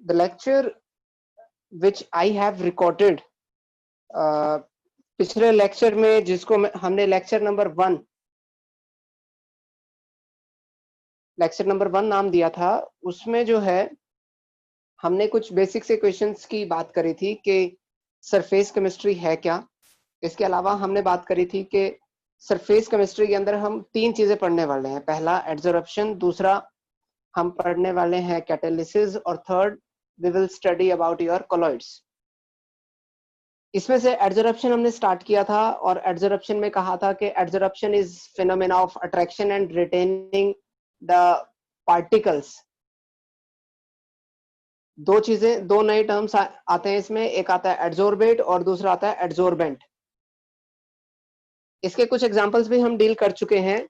the lecture which I have recorded, पिछले lecture में जिसको हमने लेक्चर नंबर 1 नाम दिया था, उसमें जो है हमने कुछ बेसिक से क्वेश्चंस की बात करी थी कि सरफेस केमिस्ट्री है क्या। इसके अलावा हमने बात करी थी कि सरफेस केमिस्ट्री के अंदर हम 3 चीजें पढ़ने वाले हैं। पहला एडजॉर्प्शन, दूसरा हम पढ़ने वाले हैं कैटालिसिस, और third we will study about your colloids. इसमें से एडजॉर्प्शन हमने स्टार्ट किया था और एडजॉर्प्शन में कहा था कि adsorption is phenomena of attraction and retaining the particles. दो नए टर्म्स आते हैं इसमें, एक आता है एडजॉर्बेट और दूसरा आता है एडजॉर्बेंट। इसके कुछ एग्जांपल्स भी हम डील कर चुके हैं,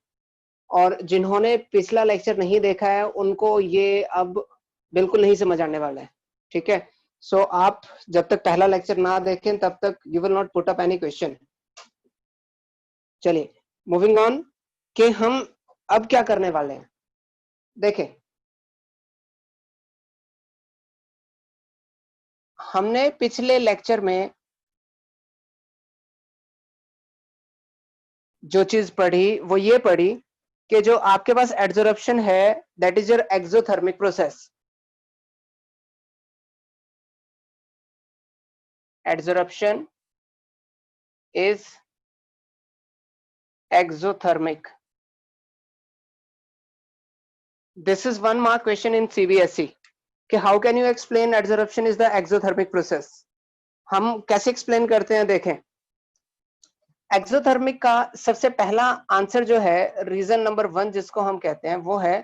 और जिन्होंने पिछला लेक्चर नहीं देखा है उनको ये अब बिल्कुल नहीं समझ आने वाला है, ठीक है। सो आप जब तक पहला लेक्चर ना देखें तब तक you will not put up any question. चलिए मूविंग ऑन, कि हम अब क्या करने वाले हैं। देखें, हमने पिछले लेक्चर में जो चीज पढ़ी वो ये पढ़ी कि जो आपके पास एडजॉर्प्शन है that is your exothermic process. Adsorption is exothermic. This is 1 mark question in CBSE कि how can you explain adsorption is the exothermic process। हम कैसे एक्सप्लेन करते हैं। देखें, एक्सोथर्मिक का सबसे पहला आंसर जो है, रीजन नंबर 1 जिसको हम कहते हैं, वो है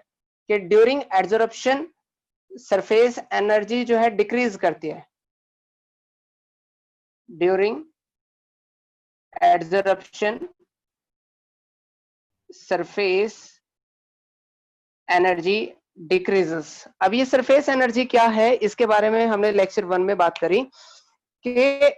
कि ड्यूरिंग एडजॉर्प्शन सरफेस एनर्जी जो है डिक्रीज करती है। During adsorption surface energy decreases. अब ये सरफेस एनर्जी क्या है, इसके बारे में हमने लेक्चर 1 में बात करी कि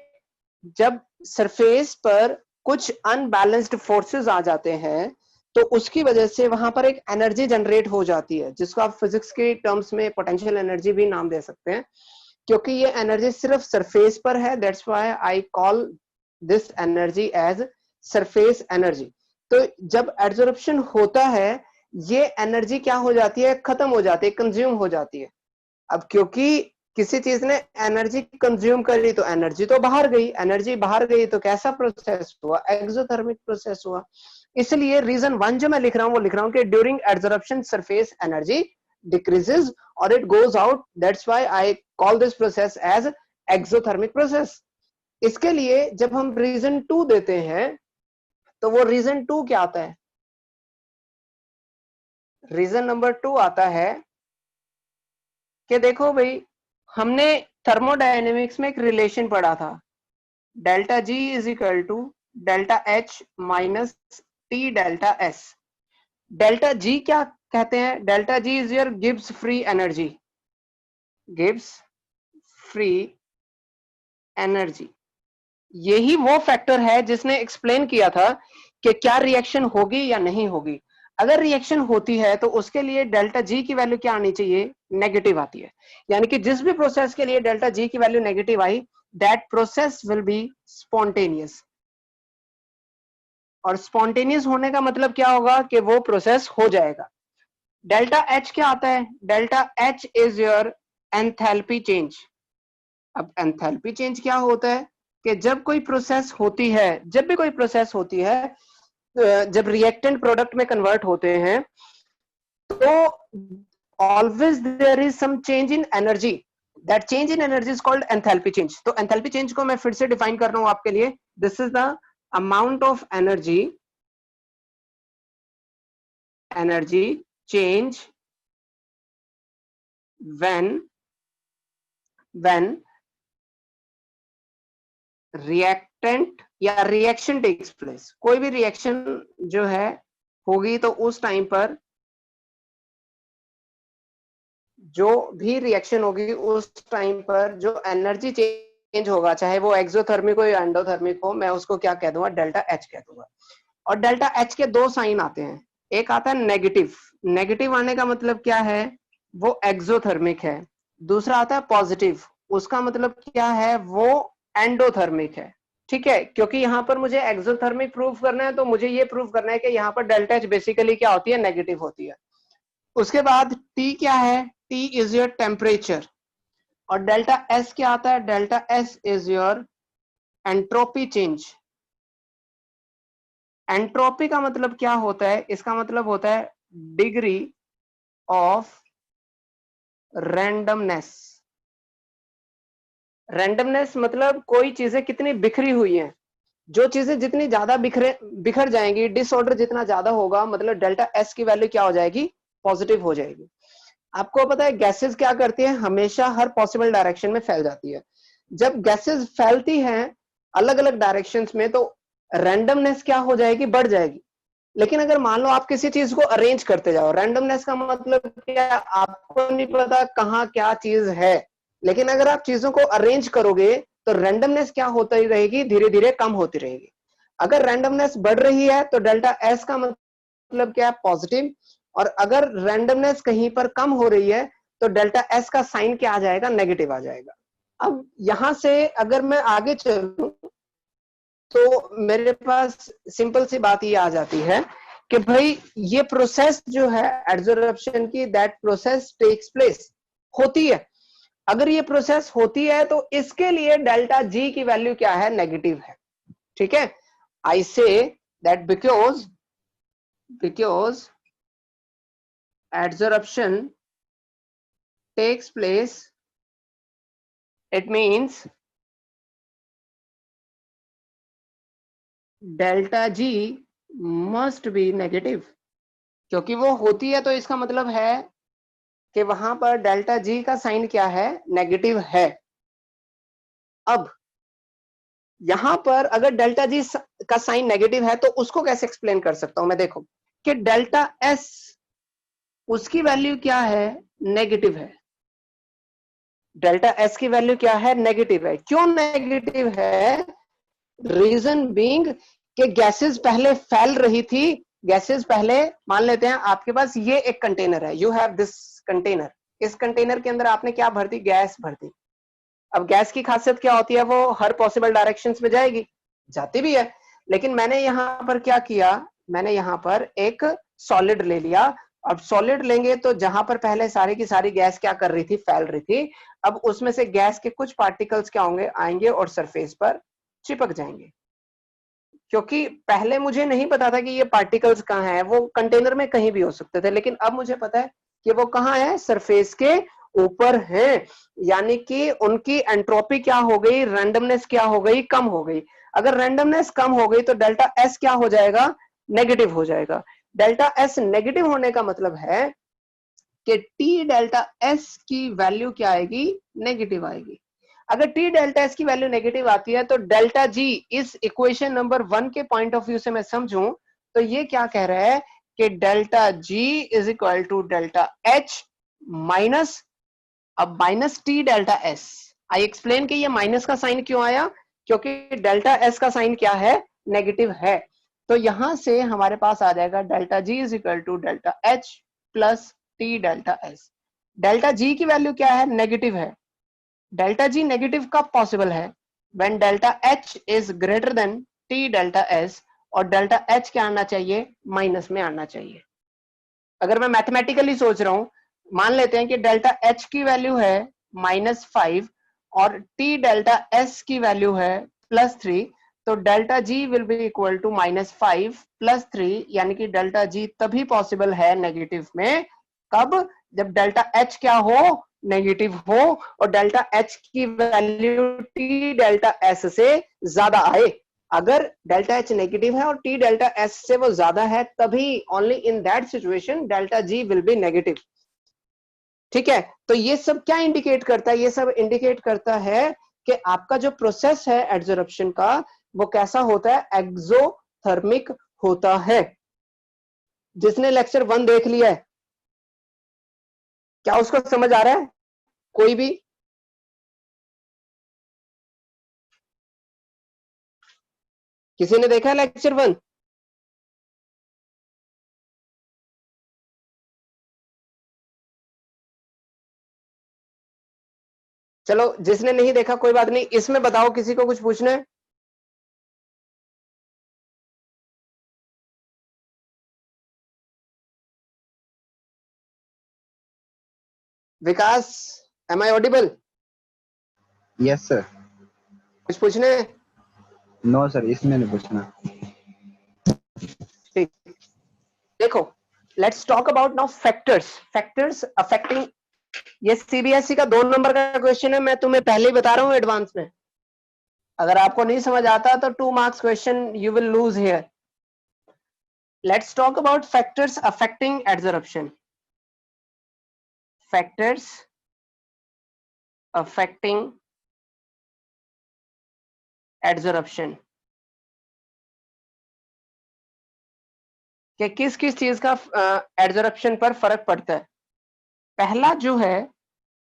जब सरफेस पर कुछ अनबैलेंस्ड फोर्सेस आ जाते हैं तो उसकी वजह से वहां पर एक एनर्जी जनरेट हो जाती है, जिसको आप फिजिक्स के टर्म्स में पोटेंशियल एनर्जी भी नाम दे सकते हैं, क्योंकि ये एनर्जी सिर्फ सरफेस पर है। That's why I call this energy as surface energy. तो जब एडजॉर्प्शन होता है ये एनर्जी क्या हो जाती है, खत्म हो जाती है, कंज्यूम हो जाती है। अब क्योंकि किसी चीज ने एनर्जी कंज्यूम करी तो एनर्जी तो बाहर गई, एनर्जी बाहर गई तो कैसा प्रोसेस हुआ, एक्सोथर्मिक प्रोसेस हुआ। इसलिए रीजन 1 जो मैं लिख रहा हूं वो लिख रहा हूं कि during adsorption surface energy decreases और it goes out. That's why I call this process as exothermic process. इसके लिए जब हम रीजन 2 देते हैं तो वो रीजन 2 क्या आता है, रीजन नंबर 2 आता है कि देखो भाई, हमने थर्मोडायनेमिक्स में एक रिलेशन पढ़ा था, delta G is equal to delta H minus T delta S. Delta G क्या कहते हैं, delta G is your Gibbs free energy, Gibbs free energy. यही वो फैक्टर है जिसने एक्सप्लेन किया था कि क्या रिएक्शन होगी या नहीं होगी। अगर रिएक्शन होती है तो उसके लिए डेल्टा जी की वैल्यू क्या आनी चाहिए, नेगेटिव आती है। यानी कि जिस भी प्रोसेस के लिए डेल्टा जी की value negative I, that process will be spontaneous. और स्पॉन्टेनियस होने का मतलब क्या होगा कि वो प्रोसेस हो जाएगा। डेल्टा एच क्या आता है, delta H is your enthalpy change. अब एंथैल्पी चेंज क्या होता है कि जब कोई प्रोसेस होती है, जब भी कोई प्रोसेस होती है, जब रिएक्टेंट प्रोडक्ट में कन्वर्ट होते हैं तो always there is some change in energy. That change in energy is called enthalpy change. तो एंथैल्पी चेंज को मैं फिर से डिफाइन कर रहा हूं आपके लिए, this is the amount of energy change when reactant या रिएक्शन टेक्स प्लेस। कोई भी रिएक्शन जो है होगी तो उस टाइम पर जो भी रिएक्शन होगी उस टाइम पर जो एनर्जी चेंज होगा, चाहे वो एक्सोथर्मिक हो या एंडोथर्मिक हो, मैं उसको क्या कह दूंगा, डेल्टा एच कह दूंगा। और डेल्टा एच के 2 साइन आते हैं, एक आता है नेगेटिव। नेगेटिव आने का मतलब क्या है, वो एक्सोथर्मिक है। दूसरा आता है पॉजिटिव, उसका मतलब क्या है, वो एंडोथर्मिक है। ठीक है, क्योंकि यहां पर मुझे एक्सोथर्मिक प्रूव करना है, तो मुझे ये प्रूव करना है कि यहाँ पर डेल्टा एच बेसिकली क्या होती है, नेगेटिव होती है। उसके बाद टी क्या है, टी इज योर टेम्परेचर, और डेल्टा एस क्या आता है, delta S is your entropy change. Entropy का मतलब क्या होता है, इसका मतलब होता है डिग्री ऑफ रैंडमनेस। रैंडमनेस मतलब कोई चीजें कितनी बिखरी हुई हैं, जो चीजें जितनी ज्यादा बिखर जाएंगी, डिसऑर्डर जितना ज्यादा होगा, मतलब डेल्टा एस की वैल्यू क्या हो जाएगी, पॉजिटिव हो जाएगी। आपको पता है गैसेस क्या करती है, हमेशा हर पॉसिबल डायरेक्शन में फैल जाती है। जब गैसेस फैलती हैं अलग अलग डायरेक्शंस में, तो रैंडमनेस क्या हो जाएगी, बढ़ जाएगी। लेकिन अगर मान लो आप किसी चीज को अरेंज करते जाओ, रैंडमनेस का मतलब क्या, आपको नहीं पता कहाँ क्या चीज है, लेकिन अगर आप चीजों को अरेंज करोगे तो रैंडमनेस क्या होती रहेगी, धीरे धीरे कम होती रहेगी। अगर रैंडमनेस बढ़ रही है तो डेल्टा एस का मतलब क्या है, पॉजिटिव। और अगर रैंडमनेस कहीं पर कम हो रही है तो डेल्टा एस का साइन क्या आ जाएगा, नेगेटिव आ जाएगा। अब यहां से अगर मैं आगे चलूं तो मेरे पास सिंपल सी बात ये आ जाती है कि भाई ये प्रोसेस जो है एडजॉर्प्शन की, दैट प्रोसेस टेक्स प्लेस, होती है। अगर ये प्रोसेस होती है तो इसके लिए डेल्टा जी की वैल्यू क्या है, नेगेटिव है। ठीक है, I say that because adsorption takes place, it means delta G must be negative। क्योंकि वो होती है तो इसका मतलब है कि वहां पर डेल्टा जी का साइन क्या है, नेगेटिव है। अब यहां पर अगर डेल्टा जी का साइन नेगेटिव है तो उसको कैसे एक्सप्लेन कर सकता हूं मैं, देखो कि डेल्टा एस उसकी वैल्यू क्या है, नेगेटिव है। डेल्टा एस की वैल्यू क्या है, नेगेटिव है। क्यों नेगेटिव है, रीजन बीइंग कि गैसेस पहले फैल रही थी। गैसेस पहले, मान लेते हैं आपके पास ये एक कंटेनर है, यू हैव दिस कंटेनर, इस कंटेनर के अंदर आपने क्या भर दी, गैस भर दी। अब गैस की खासियत क्या होती है, वो हर पॉसिबल डायरेक्शंस में जाएगी, जाती भी है। लेकिन मैंने यहां पर क्या किया, मैंने यहां पर एक सॉलिड ले लिया। अब सॉलिड लेंगे तो जहां पर पहले सारी की सारी गैस क्या कर रही थी, फैल रही थी, अब उसमें से गैस के कुछ पार्टिकल्स क्या होंगे, आएंगे और सरफेस पर चिपक जाएंगे। क्योंकि पहले मुझे नहीं पता था कि ये पार्टिकल्स कहाँ हैं, वो कंटेनर में कहीं भी हो सकते थे, लेकिन अब मुझे पता है कि वो कहाँ है, सरफेस के ऊपर है। यानी कि उनकी एंट्रोपी क्या हो गई, रैंडमनेस क्या हो गई, कम हो गई। अगर रैंडमनेस कम हो गई तो डेल्टा एस क्या हो जाएगा, नेगेटिव हो जाएगा। डेल्टा एस नेगेटिव होने का मतलब है कि टी डेल्टा एस की वैल्यू क्या आएगी, नेगेटिव आएगी। अगर टी डेल्टा एस की वैल्यू नेगेटिव आती है तो डेल्टा जी, इस इक्वेशन नंबर 1 के पॉइंट ऑफ व्यू से मैं समझूं तो ये क्या कह रहा है कि delta G is equal to delta H minus, अब minus T delta S. I explain कि ये माइनस का साइन क्यों आया, क्योंकि डेल्टा एस का साइन क्या है, नेगेटिव है। तो यहां से हमारे पास आ जाएगा delta G is equal to delta H plus T delta S. Delta G की वैल्यू क्या है, नेगेटिव है। डेल्टा जी नेगेटिव कब पॉसिबल है, when delta H is greater than T delta S, और डेल्टा एच क्या आना चाहिए, माइनस में आना चाहिए। अगर मैं मैथमेटिकली सोच रहा हूं, मान लेते हैं कि डेल्टा एच की वैल्यू है -5 और टी डेल्टा एस की वैल्यू है +3, तो delta G will be equal to -5 +3, यानी कि डेल्टा जी तभी पॉसिबल है नेगेटिव में, कब, जब डेल्टा एच क्या हो, नेगेटिव हो, और डेल्टा एच की वैल्यू टी डेल्टा एस से ज्यादा आए। अगर डेल्टा एच नेगेटिव है और टी डेल्टा एस से वो ज्यादा है, तभी only in that situation delta G will B negative. ठीक है, तो ये सब क्या इंडिकेट करता है, ये सब इंडिकेट करता है कि आपका जो प्रोसेस है एडजॉर्प्शन का, वो कैसा होता है, एक्सोथर्मिक होता है। जिसने लेक्चर 1 देख लिया है, क्या उसको समझ आ रहा है, कोई भी? किसी ने देखा है लेक्चर 1? चलो जिसने नहीं देखा कोई बात नहीं, इसमें बताओ किसी को कुछ पूछना है? Vikas, am I audible? Yes sir. कुछ पूछने है? नो सर, इसमें नहीं पूछना। ठीक, देखो let's talk about now factors affecting. ये सीबीएसई का 2 नंबर का क्वेश्चन है, मैं तुम्हें पहले ही बता रहा हूं एडवांस में। अगर आपको नहीं समझ आता तो 2 marks question you will lose here. Let's talk about factors affecting adsorption. Factors affecting adsorption कि किस किस चीज का एडजॉर्प्शन पर फर्क पड़ता है। पहला जो है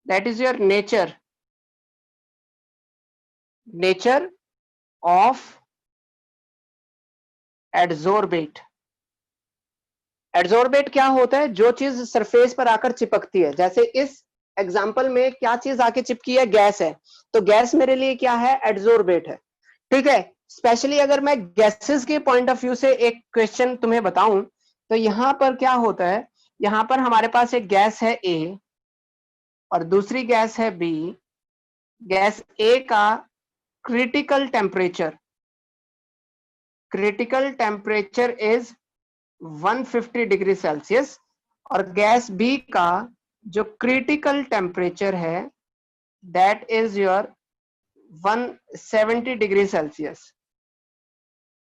that is your nature of adsorbate. Adsorbate क्या होता है? जो चीज सरफेस पर आकर चिपकती है। जैसे इस एग्जांपल में क्या चीज आके चिपकी है? गैस है, तो गैस मेरे लिए क्या है? एडजॉर्बेट है। ठीक है, स्पेशली अगर मैं गैसेस के पॉइंट ऑफ व्यू से एक क्वेश्चन तुम्हें बताऊं तो यहां पर क्या होता है, यहां पर हमारे पास एक गैस है ए और दूसरी गैस है बी। गैस ए का critical temperature is 150 degree Celsius और गैस बी का जो क्रिटिकल टेम्परेचर है that is your 170 degree Celsius.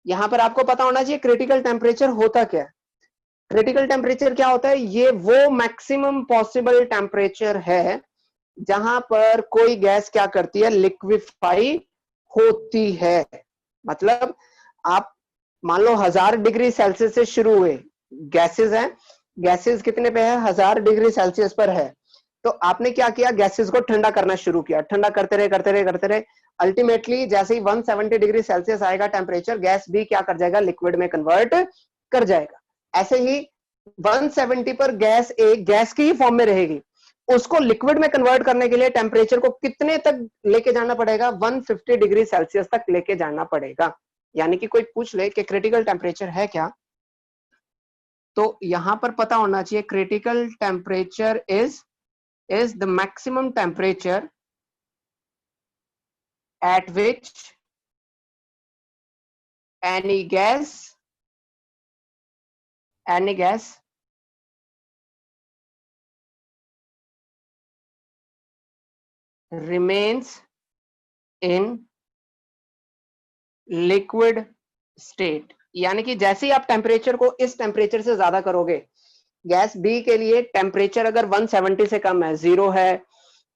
यहां पर आपको पता होना चाहिए क्रिटिकल टेम्परेचर होता क्या है। क्रिटिकल टेम्परेचर क्या होता है? ये वो मैक्सिमम पॉसिबल टेम्परेचर है जहां पर कोई गैस क्या करती है? लिक्विफाई होती है। मतलब आप मान लो 1000 डिग्री सेल्सियस से शुरू हुए गैसेस हैं, गैसेस कितने पे है? 1000 डिग्री सेल्सियस पर है। तो आपने क्या किया? गैसेस को ठंडा करना शुरू किया, ठंडा करते रहे अल्टीमेटली जैसे ही 170 डिग्री सेल्सियस आएगा टेम्परेचर, गैस भी क्या कर जाएगा? लिक्विड में कन्वर्ट कर जाएगा। ऐसे ही 170 पर गैस एक गैस की ही फॉर्म में रहेगी, उसको लिक्विड में कन्वर्ट करने के लिए टेम्परेचर को कितने तक लेके जाना पड़ेगा? 150 डिग्री सेल्सियस तक लेके जाना पड़ेगा। यानी कि कोई पूछ ले कि क्रिटिकल टेम्परेचर है क्या, तो यहां पर पता होना चाहिए critical temperature is the maximum temperature at which any gas remains in liquid state। यानी कि जैसे ही आप टेम्परेचर को इस टेम्परेचर से ज्यादा करोगे, गैस बी के लिए टेम्परेचर अगर 170 से कम है, 0 है,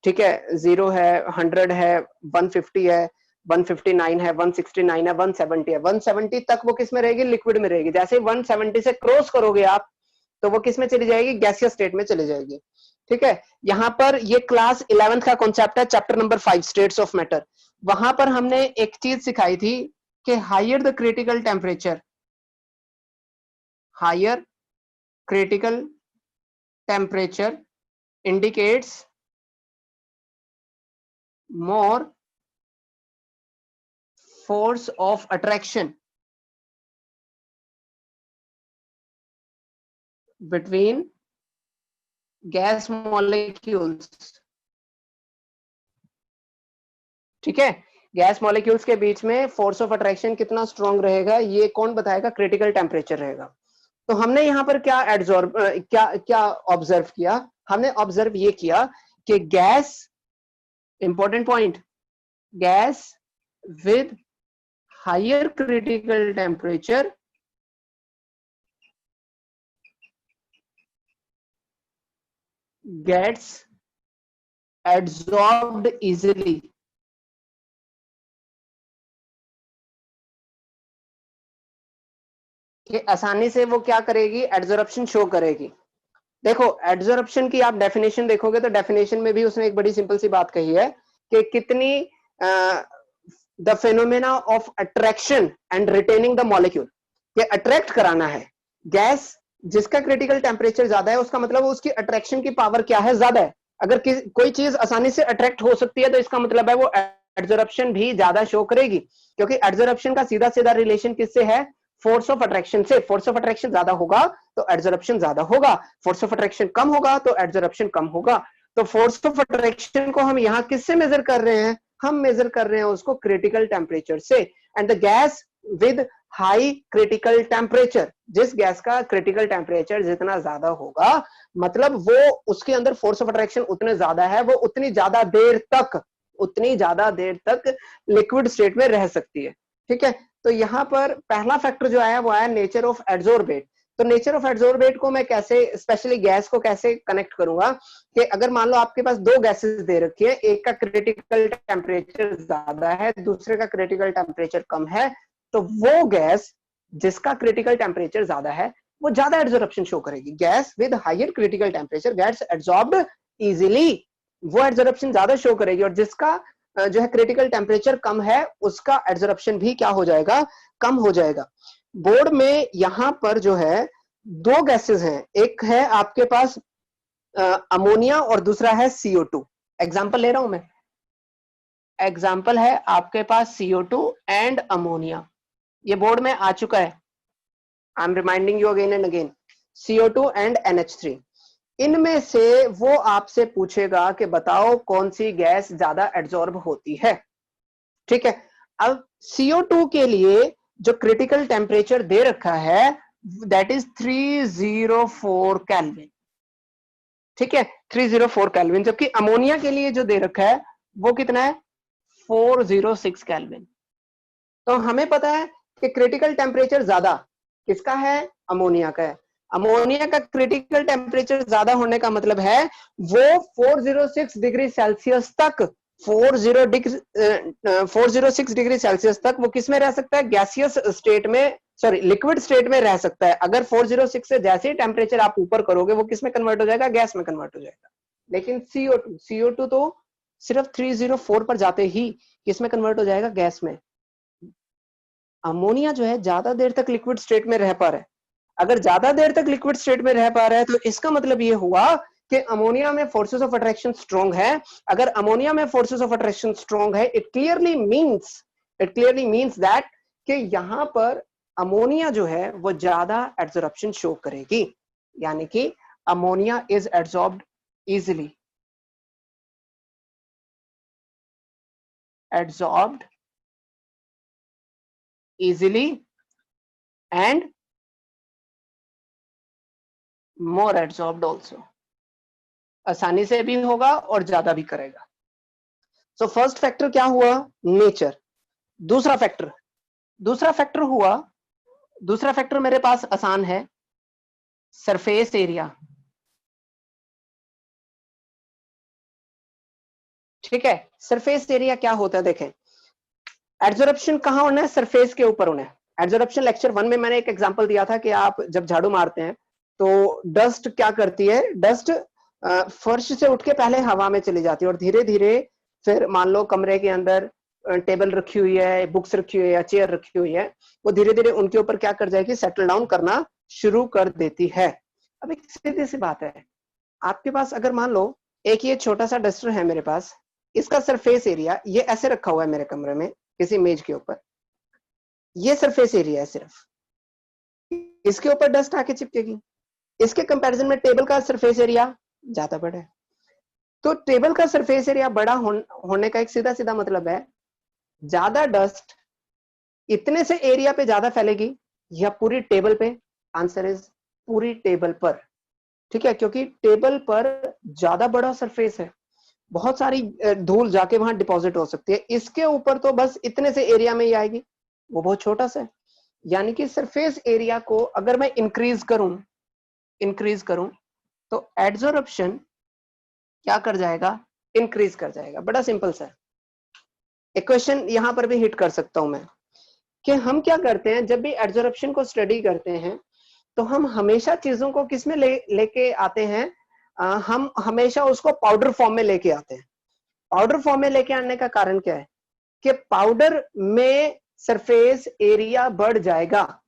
ठीक है, 0 है, 100 है, 150 है, 159 है, 169 है, 170 है, 170 तक वो किस में रहेगी? लिक्विड में रहेगी। जैसे 170 से क्रॉस करोगे आप तो वो किस में चली जाएगी? गैसियस स्टेट में चली जाएगी। ठीक है, यहां पर ये क्लास 11th का कॉन्सेप्ट है, chapter number 5 states of matter. वहां पर हमने एक चीज सिखाई थी कि higher the critical temperature, higher critical temperature indicates more force of attraction between gas molecules। ठीक है, गैस मॉलिक्यूल्स के बीच में फोर्स ऑफ अट्रैक्शन कितना स्ट्रॉन्ग रहेगा ये कौन बताएगा? क्रिटिकल टेम्परेचर रहेगा। तो हमने यहां पर क्या क्या ऑब्जर्व किया? हमने ऑब्जर्व ये किया कि gas, important point, gas with higher critical temperature gets absorbed easily। कि आसानी से वो क्या करेगी? एडजॉर्प्शन शो करेगी। देखो एडजॉर्प्शन की आप डेफिनेशन देखोगे तो डेफिनेशन में भी उसने एक बड़ी सिंपल सी बात कही है कि कितनी the phenomena of attraction and retaining the molecule, ये अट्रैक्ट कराना है। गैस जिसका क्रिटिकल टेम्परेचर ज्यादा है उसका मतलब उसकी अट्रैक्शन की पावर क्या है? ज्यादा है। अगर कोई चीज आसानी से अट्रैक्ट हो सकती है तो इसका मतलब है वो एड्जॉर्प्शन भी ज्यादा शो करेगी, क्योंकि एड्जॉर्प्शन का सीधा सीधा रिलेशन किससे है? फोर्स ऑफ अट्रैक्शन से। फोर्स ऑफ अट्रैक्शन ज्यादा होगा तो एड्जॉर्प्शन ज्यादा होगा, फोर्स ऑफ अट्रैक्शन कम होगा तो एड्जॉर्प्शन कम होगा। तो फोर्स ऑफ अट्रैक्शन को हम यहाँ किससे मेजर कर रहे हैं? हम मेजर कर रहे हैं उसको क्रिटिकल टेम्परेचर से। And the gas with high critical temperature, जिस गैस का क्रिटिकल टेम्परेचर जितना ज्यादा होगा, मतलब वो उसके अंदर फोर्स ऑफ अट्रैक्शन उतने ज्यादा है, वो उतनी ज्यादा देर तक लिक्विड स्टेट में रह सकती है। ठीक है, तो यहाँ पर पहला फैक्टर जो आया वो आया नेचर ऑफ एड्सॉर्बेट। तो नेचर ऑफ एड्सॉर्बेट को मैं कैसे, स्पेशली गैस को कैसे कनेक्ट करूंगा कि अगर मान लो आपके पास दो गैसेस दे रखी है, एक का क्रिटिकल टेम्परेचर ज्यादा है, दूसरे का क्रिटिकल टेम्परेचर कम है, तो वो गैस जिसका क्रिटिकल टेम्परेचर ज्यादा है वो ज्यादा एड्सॉर्प्शन शो करेगी। Gas with higher critical temperature gets adsorbed easily, वो एड्सॉर्प्शन ज्यादा शो करेगी। और जिसका जो है क्रिटिकल टेम्परेचर कम है उसका एड्सॉर्प्शन भी क्या हो जाएगा? कम हो जाएगा। बोर्ड में यहां पर जो है दो गैसेस हैं, एक है आपके पास अमोनिया और दूसरा है CO2। एग्जांपल ले रहा हूं मैं, एग्जांपल है आपके पास CO2 एंड अमोनिया, ये बोर्ड में आ चुका है। I am reminding you again and again, CO2 and NH3। इनमें से वो आपसे पूछेगा कि बताओ कौन सी गैस ज्यादा एड्सॉर्ब होती है। ठीक है, अब CO2 के लिए जो क्रिटिकल टेम्परेचर दे रखा है दैट इज 304 केल्विन। ठीक है, 304 केल्विन, जबकि अमोनिया के लिए जो दे रखा है वो कितना है? 406 केल्विन। तो हमें पता है कि क्रिटिकल टेम्परेचर ज्यादा किसका है? अमोनिया का है। अमोनिया का क्रिटिकल टेम्परेचर ज्यादा होने का मतलब है वो 406 डिग्री सेल्सियस तक, 406 डिग्री सेल्सियस तक वो किस में रह सकता है? गैसियस स्टेट में, सॉरी लिक्विड स्टेट में रह सकता है। अगर 406 से जैसे ही टेम्परेचर आप ऊपर करोगे वो किस में कन्वर्ट हो जाएगा? गैस में कन्वर्ट हो जाएगा। लेकिन CO2 तो सिर्फ 304 पर जाते ही किस में कन्वर्ट हो जाएगा? गैस में। अमोनिया जो है ज्यादा देर तक लिक्विड स्टेट में रह पा रहा है। अगर ज्यादा देर तक लिक्विड स्टेट में रह पा रहा है तो इसका मतलब ये हुआ कि अमोनिया में फोर्सेस ऑफ अट्रैक्शन स्ट्रांग है। अगर अमोनिया में फोर्सेस ऑफ अट्रैक्शन स्ट्रांग है, इट क्लियरली मींस दैट कि यहां पर अमोनिया जो है वो ज्यादा एड्सॉर्प्शन शो करेगी, यानी कि ammonia is adsorbed easily, and more adsorbed also, आसानी से भी होगा और ज्यादा भी करेगा। सो फर्स्ट फैक्टर क्या हुआ? नेचर। दूसरा फैक्टर मेरे पास आसान है, सरफेस एरिया। ठीक है, सरफेस एरिया क्या होता है? देखें, एड्सॉर्प्शन कहां होना है? सरफेस के ऊपर होना है। एड्सॉर्प्शन लेक्चर 1 में मैंने एक एग्जांपल दिया था कि आप जब झाड़ू मारते हैं तो डस्ट क्या करती है? डस्ट फर्श से उठ के पहले हवा में चली जाती है और धीरे धीरे फिर मान लो कमरे के अंदर टेबल रखी हुई है, बुक्स रखी हुई है या चेयर रखी हुई है, वो धीरे धीरे उनके ऊपर क्या कर जाएगी? सेटल डाउन करना शुरू कर देती है। अब एक सीधी सी बात है, आपके पास अगर मान लो एक ये छोटा सा डस्टर है मेरे पास, इसका सरफेस एरिया ये ऐसे रखा हुआ है मेरे कमरे में किसी मेज के ऊपर, ये सरफेस एरिया है सिर्फ, इसके ऊपर डस्ट आके चिपकेगी। इसके कंपैरिजन में टेबल का सरफेस एरिया ज्यादा बड़ा है। तो टेबल का सरफेस एरिया बड़ा होने का एक सीधा सीधा मतलब है ज्यादा डस्ट इतने से एरिया पे ज्यादा फैलेगी या पूरी टेबल पे? आंसर इज पूरी टेबल पर। ठीक है, क्योंकि टेबल पर ज्यादा बड़ा सरफेस है, बहुत सारी धूल जाके वहां डिपॉजिट हो सकती है। इसके ऊपर तो बस इतने से एरिया में ही आएगी, वो बहुत छोटा सा है। यानी कि सरफेस एरिया को अगर मैं इंक्रीज करूं तो एड्सॉर्प्शन क्या कर जाएगा? इंक्रीज कर जाएगा। बड़ा सिंपल सा एक क्वेश्चन यहां पर भी हिट कर सकता हूं मैं कि हम क्या करते हैं जब भी एड्सॉर्प्शन को स्टडी करते हैं तो हम हमेशा चीजों को किस में लेके आते हैं? हम हमेशा उसको पाउडर फॉर्म में लेके आते हैं। पाउडर फॉर्म में लेके आने का कारण क्या है कि पाउडर में सरफेस एरिया बढ़ जाएगा।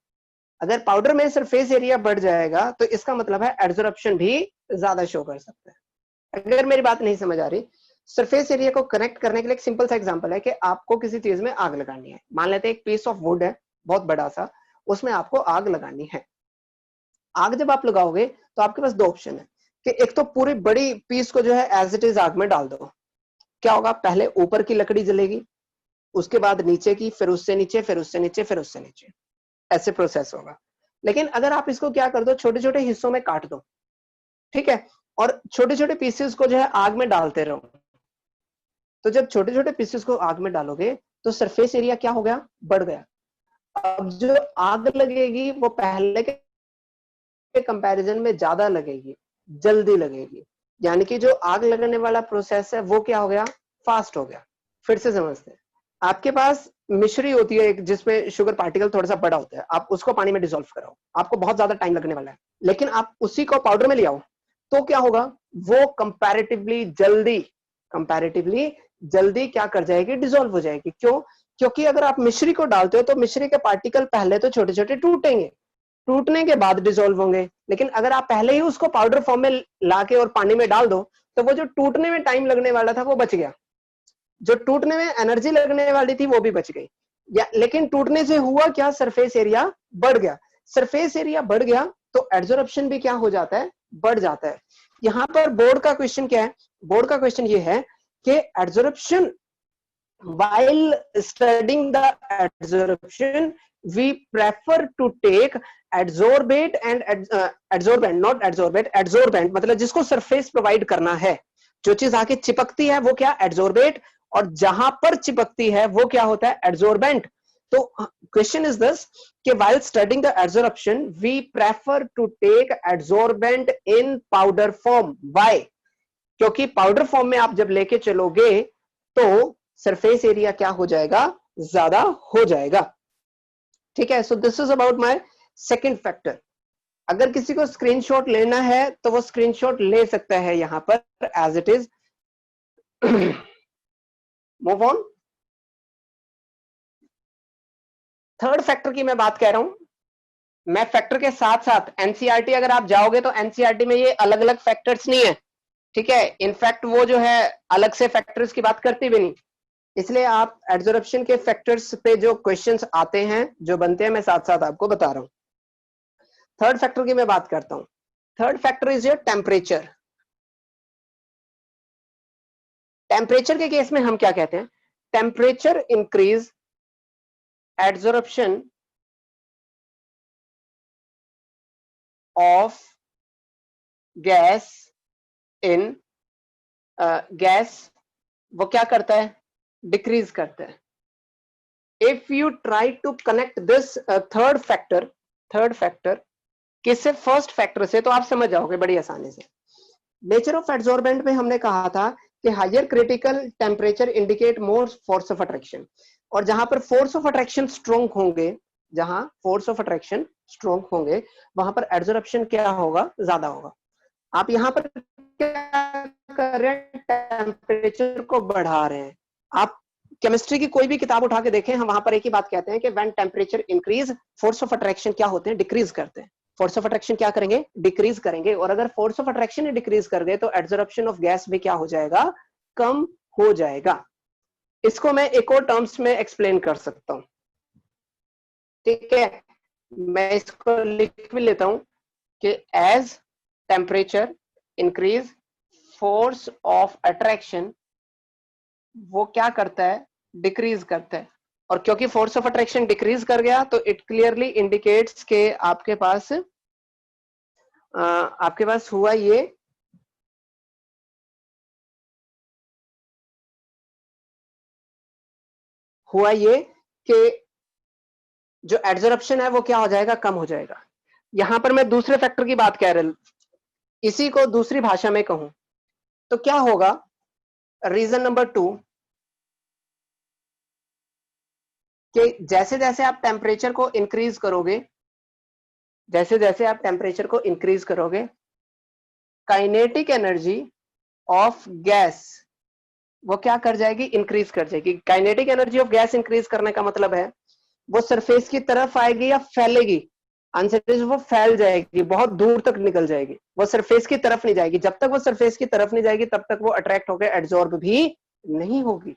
अगर पाउडर में सरफेस एरिया बढ़ जाएगा तो इसका मतलब है एड्सॉर्प्शन भी ज्यादा शो कर सकता है। अगर मेरी बात नहीं समझ आ रही, सरफेस एरिया को कनेक्ट करने के लिए एक सिंपल सा एग्जांपल है कि आपको किसी चीज में आग लगानी है। मान लेते हैं एक पीस ऑफ वुड है बहुत बड़ा सा, उसमें आपको आग लगानी है। आग जब आप लगाओगे तो आपके पास दो ऑप्शन है कि एक तो पूरी बड़ी पीस को जो है एज इट इज आग में डाल दो। क्या होगा, पहले ऊपर की लकड़ी जलेगी, उसके बाद नीचे की, फिर उससे नीचे, फिर उससे नीचे, फिर उससे नीचे, ऐसे प्रोसेस होगा। लेकिन अगर आप इसको क्या कर दो, छोटे छोटे हिस्सों में काट दो, ठीक है, और छोटे छोटे पीसेस को जो है आग में डालते रहो, तो जब छोटे छोटे पीसेस को आग में डालोगे तो सरफेस एरिया क्या हो गया, बढ़ गया। अब जो आग लगेगी वो पहले के कंपैरिजन में ज्यादा लगेगी, जल्दी लगेगी, यानी कि जो आग लगने वाला प्रोसेस है वो क्या हो गया, फास्ट हो गया। फिर से समझते हैं, आपके पास मिश्री होती है एक जिसमें शुगर पार्टिकल थोड़ा सा बड़ा होता है, आप उसको पानी में डिसॉल्व कराओ, आपको बहुत ज्यादा टाइम लगने वाला है। लेकिन आप उसी को पाउडर में ले आओ तो क्या होगा, वो कंपैरेटिवली जल्दी क्या कर जाएगी, डिसॉल्व हो जाएगी। क्यों, क्योंकि अगर आप मिश्री को डालते हो तो मिश्री के पार्टिकल पहले तो छोटे छोटे टूटेंगे, टूटने के बाद डिसॉल्व होंगे। लेकिन अगर आप पहले ही उसको पाउडर फॉर्म में लाके और पानी में डाल दो तो वो जो टूटने में टाइम लगने वाला था वो बच गया, जो टूटने में एनर्जी लगने वाली थी वो भी बच गई। लेकिन टूटने से हुआ क्या, सरफेस एरिया बढ़ गया। सरफेस एरिया बढ़ गया तो एब्जॉर्प्शन भी क्या हो जाता है, बढ़ जाता है। यहां पर बोर्ड का क्वेश्चन क्या है, बोर्ड का क्वेश्चन ये है कि absorption, while studying the absorption we prefer to take adsorbate and adsorbent, not adsorbate, adsorbent मतलब जिसको सरफेस प्रोवाइड करना है, जो चीज आके चिपकती है वो क्या, एड्सोर्बेट, और जहां पर चिपकती है वो क्या होता है, एड्सोर्बेंट। तो क्वेश्चन इज दिस कि while studying the adsorption we prefer to take adsorbent in powder form. Why? क्योंकि पाउडर फॉर्म में आप जब लेके चलोगे तो सरफेस एरिया क्या हो जाएगा, ज्यादा हो जाएगा। ठीक है, so this is about my second factor. अगर किसी को स्क्रीनशॉट लेना है तो वो स्क्रीनशॉट ले सकता है यहां पर as it is. Move on. Third factor की मैं बात कह रहा हूं, मैं फैक्टर के साथ साथ एनसीईआरटी अगर आप जाओगे तो एनसीईआरटी में ये अलग अलग फैक्टर्स नहीं है, ठीक है, इनफैक्ट वो जो है अलग से फैक्टर्स की बात करती भी नहीं। इसलिए आप एब्जॉर्प्शन के फैक्टर्स पे जो क्वेश्चंस आते हैं, जो बनते हैं, मैं साथ साथ आपको बता रहा हूं। थर्ड फैक्टर की मैं बात करता हूं। Third factor is your temperature. Temperature के केस में हम क्या कहते हैं, temperature increase absorption of gas in, gas वो क्या करता है, डिक्रीज करता है। If you try to connect this third factor किससे, फर्स्ट फैक्टर से, तो आप समझ जाओगे बड़ी आसानी से। नेचर ऑफ एड्सॉर्बेंट में हमने कहा था कि higher critical temperature indicate more force of attraction, और जहां पर फोर्स ऑफ अट्रैक्शन स्ट्रॉन्ग होंगे, जहां फोर्स ऑफ अट्रैक्शन स्ट्रॉन्ग होंगे वहां पर एड्सॉर्प्शन क्या होगा, ज्यादा होगा। आप यहां पर क्या कर रहे हैं, टेम्परेचर को बढ़ा रहे हैं। आप केमिस्ट्री की कोई भी किताब उठा के देखें, हम वहां पर एक ही बात कहते हैं कि when temperature increase force of attraction क्या होते हैं, डिक्रीज करते हैं। फोर्स ऑफ अट्रैक्शन क्या करेंगे, डिक्रीज करेंगे, और अगर फोर्स ऑफ अट्रैक्शन डिक्रीज कर गए तो एब्जॉर्प्शन ऑफ गैस भी क्या हो जाएगा, कम हो जाएगा। इसको मैं एक और टर्म्स में एक्सप्लेन कर सकता हूं, ठीक है, मैं इसको लिख भी लेता हूं कि as temperature increase force of attraction वो क्या करता है, डिक्रीज करता है। और क्योंकि फोर्स ऑफ अट्रैक्शन डिक्रीज कर गया तो इट क्लियरली इंडिकेट्स के आपके पास हुआ ये कि जो एब्जॉर्प्शन है वो क्या हो जाएगा, कम हो जाएगा। यहां पर मैं दूसरे फैक्टर की बात कह रहा हूं, इसी को दूसरी भाषा में कहूं तो क्या होगा, रीजन नंबर 2 कि जैसे जैसे आप टेम्परेचर को इंक्रीज करोगे, काइनेटिक एनर्जी ऑफ गैस वो क्या कर जाएगी, इंक्रीज कर जाएगी। Kinetic energy of gas increase करने का मतलब है वो सरफेस की तरफ आएगी या फैलेगी, अनसैचुरेटेड वो फैल जाएगी, बहुत दूर तक निकल जाएगी, वो सरफेस की तरफ नहीं जाएगी। जब तक वो सरफेस की तरफ नहीं जाएगी तब तक वो अट्रैक्ट होकर एब्जॉर्ब भी नहीं होगी,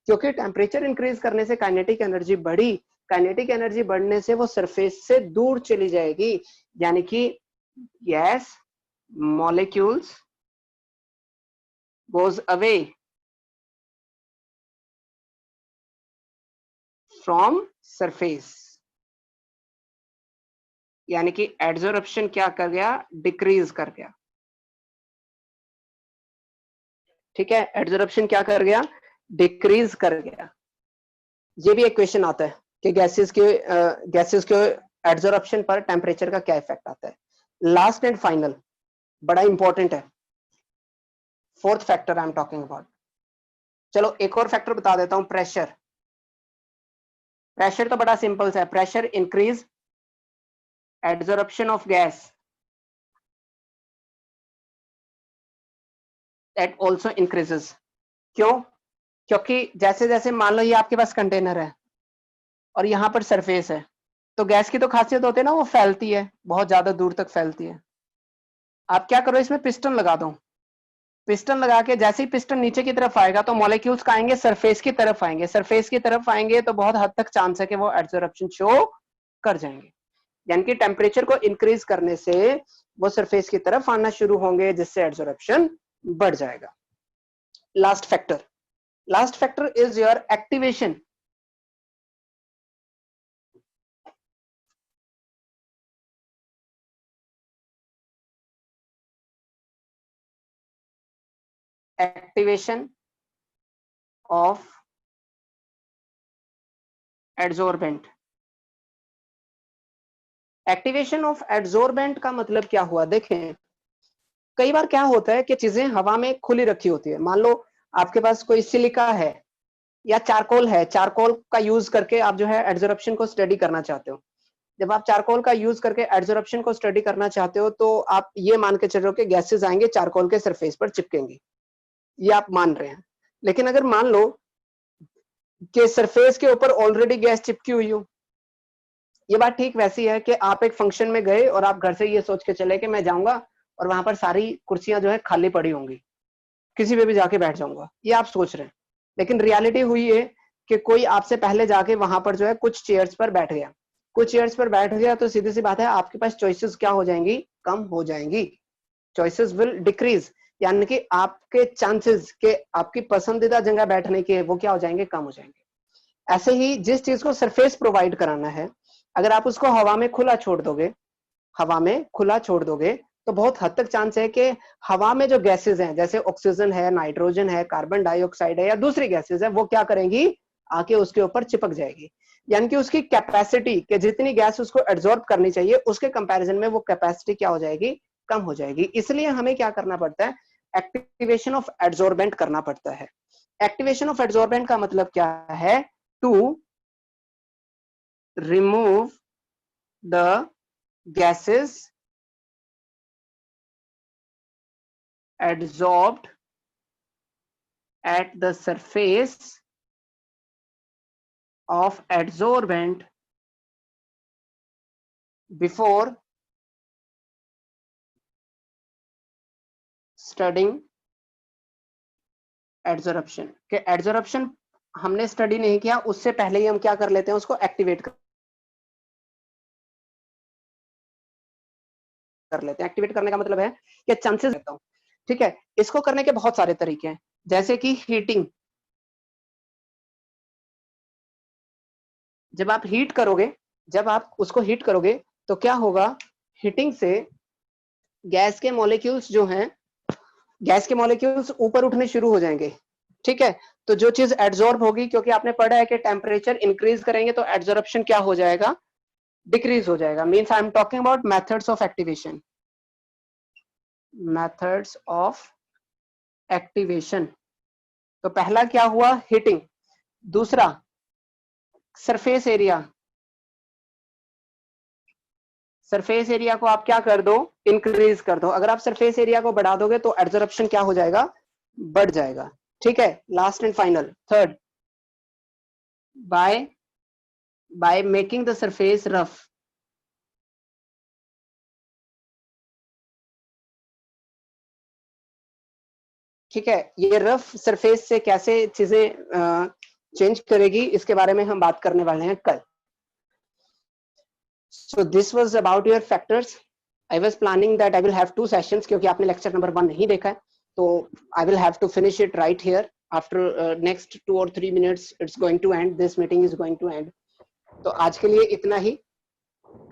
क्योंकि टेम्परेचर इंक्रीज करने से काइनेटिक एनर्जी बढ़ी, काइनेटिक एनर्जी बढ़ने से वो सरफेस से दूर चली जाएगी, यानी कि gas molecules goes away from surface, यानी कि एड्सॉर्प्शन क्या कर गया, डिक्रीज कर गया। ठीक है, एड्सॉर्प्शन क्या कर गया, डिक्रीज कर गया। ये भी एक क्वेश्चन आता है कि गैसेस के एड्सॉर्प्शन पर टेम्परेचर का क्या इफेक्ट आता है। लास्ट एंड फाइनल बड़ा इंपॉर्टेंट है, fourth factor I am talking about. चलो एक और फैक्टर बता देता हूं, प्रेशर। प्रेशर तो बड़ा सिंपल है, pressure increase adsorption of gas, that also increases. क्यों? क्योंकि जैसे जैसे मान लो ये आपके पास कंटेनर है और यहाँ पर सरफेस है, तो गैस की तो खासियत होती है ना, वो फैलती है, बहुत ज्यादा दूर तक फैलती है। आप क्या करो, इसमें पिस्टन लगा दो, पिस्टन लगा के जैसे ही पिस्टन नीचे की तरफ आएगा तो मॉलिक्यूल्स का आएंगे सरफेस की तरफ आएंगे, सरफेस की तरफ आएंगे तो बहुत हद तक चांस है कि वो एब्जॉर्प्शन शो कर जाएंगे, यानी कि टेम्परेचर को इंक्रीज करने से वो सरफेस की तरफ आना शुरू होंगे, जिससे एब्जॉर्प्शन बढ़ जाएगा। Last factor is your activation. Activation of adsorbent. Activation of adsorbent का मतलब क्या हुआ, देखें कई बार क्या होता है कि चीजें हवा में खुली रखी होती है। मान लो आपके पास कोई सिलिका है या चारकोल है, चारकोल का यूज करके आप जो है एड्सॉर्प्शन को स्टडी करना चाहते हो। जब आप चारकोल का यूज करके एड्सॉर्प्शन को स्टडी करना चाहते हो तो आप ये मान के चल रहे हो कि गैसेस आएंगे चारकोल के सरफेस पर चिपकेंगी, ये आप मान रहे हैं। लेकिन अगर मान लो कि सरफेस के ऊपर ऑलरेडी गैस चिपकी हुई हो, ये बात ठीक वैसी है कि आप एक फंक्शन में गए और आप घर से ये सोच के चले कि मैं जाऊंगा और वहां पर सारी कुर्सियां जो है खाली पड़ी होंगी, किसी पे भी जाके बैठ जाऊंगा, ये आप सोच रहे हैं। लेकिन रियलिटी हुई है कि कोई आपसे पहले जाके वहां पर जो है कुछ चेयर्स पर बैठ गया, कुछ चेयर्स पर बैठ गया, तो सीधी सी बात है आपके पास चॉइसेस क्या हो जाएंगी, कम हो जाएंगी, चॉइसेस विल डिक्रीज, यानी कि आपके चांसेस के आपकी पसंदीदा जगह बैठने के वो क्या हो जाएंगे, कम हो जाएंगे। ऐसे ही जिस चीज को सरफेस प्रोवाइड कराना है, अगर आप उसको हवा में खुला छोड़ दोगे, हवा में खुला छोड़ दोगे तो बहुत हद तक चांस है कि हवा में जो गैसेस हैं, जैसे ऑक्सीजन है, नाइट्रोजन है, कार्बन डाइऑक्साइड है या दूसरी गैसेस है, वो क्या करेंगी, आके उसके ऊपर चिपक जाएगी। यानी कि उसकी कैपेसिटी के जितनी गैस उसको एब्जॉर्ब करनी चाहिए उसके कंपैरिजन में वो कैपेसिटी क्या हो जाएगी, कम हो जाएगी। इसलिए हमें क्या करना पड़ता है, एक्टिवेशन ऑफ एड्सॉर्बेंट करना पड़ता है। एक्टिवेशन ऑफ एड्सॉर्बेंट का मतलब क्या है, to remove the gases adsorbed at the surface of adsorbent before studying adsorption। के adsorption हमने स्टडी नहीं किया, उससे पहले ही हम क्या कर लेते हैं, उसको एक्टिवेट कर लेते हैं। एक्टिवेट करने का मतलब है कि चांसेस देता हूं, ठीक है। इसको करने के बहुत सारे तरीके हैं, जैसे कि हीटिंग। जब आप हीट करोगे, जब आप उसको हीट करोगे तो क्या होगा, हीटिंग से गैस के मॉलिक्यूल्स जो हैं, गैस के मॉलिक्यूल्स ऊपर उठने शुरू हो जाएंगे, ठीक है। तो जो चीज एड्सॉर्ब होगी, क्योंकि आपने पढ़ा है कि टेम्परेचर इंक्रीज करेंगे तो एड्सॉर्प्शन क्या हो जाएगा, डिक्रीज हो जाएगा। Means I am talking about methods of activation, methods of activation. तो पहला क्या हुआ, हीटिंग। दूसरा सरफेस एरिया, सरफेस एरिया को आप क्या कर दो, इंक्रीज कर दो। अगर आप सरफेस एरिया को बढ़ा दोगे तो एब्जॉर्प्शन क्या हो जाएगा, बढ़ जाएगा, ठीक है। Last and final third, by making the surface rough, ठीक है, ये रफ सरफेस से कैसे चीजें चेंज करेगी इसके बारे में हम बात करने वाले हैं कल. So this was about your factors. I was planning that I will have 2 sessions क्योंकि आपने लेक्चर नंबर 1 नहीं देखा है, तो I will have to finish it right here. After next 2 or 3 minutes it's going to end. This meeting is going to end. तो आज के लिए इतना ही.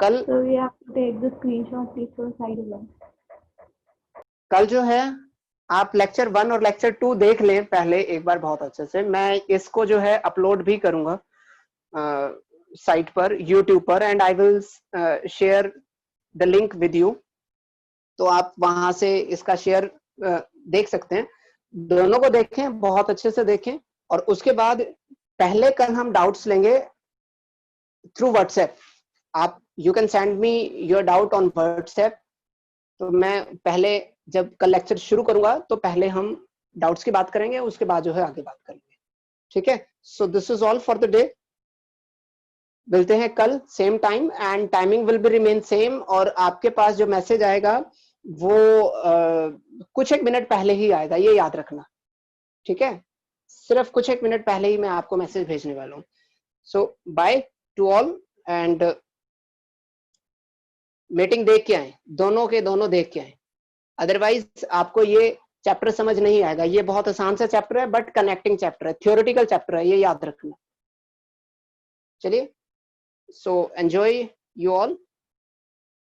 कल So we have to take the screenshot please for side 1. कल जो है आप लेक्चर 1 और लेक्चर 2 देख लें पहले एक बार बहुत अच्छे से. मैं इसको जो है अपलोड भी करूंगा साइट पर, यूट्यूब पर, and I will share the link with you. तो आप वहां से इसका शेयर देख सकते हैं. दोनों को देखें, बहुत अच्छे से देखें, और उसके बाद पहले कल हम डाउट्स लेंगे थ्रू व्हाट्सएप. आप you can send me your doubt on WhatsApp. तो मैं पहले जब कल लेक्चर शुरू करूंगा तो पहले हम डाउट्स की बात करेंगे, उसके बाद जो है आगे बात करेंगे. ठीक है, so this is all for the day. मिलते हैं कल same time, and timing will be remain same. और आपके पास जो मैसेज आएगा वो कुछ एक मिनट पहले ही आएगा, ये याद रखना. ठीक है, सिर्फ कुछ एक मिनट पहले ही मैं आपको मैसेज भेजने वाला हूँ. So bye to all, and meeting देख के आए, दोनों के दोनों देख के आए. अदरवाइज आपको ये चैप्टर समझ नहीं आएगा. ये बहुत आसान सा चैप्टर है, बट कनेक्टिंग चैप्टर है, थ्योरेटिकल चैप्टर है, ये याद रखना. चलिए, so enjoy you all.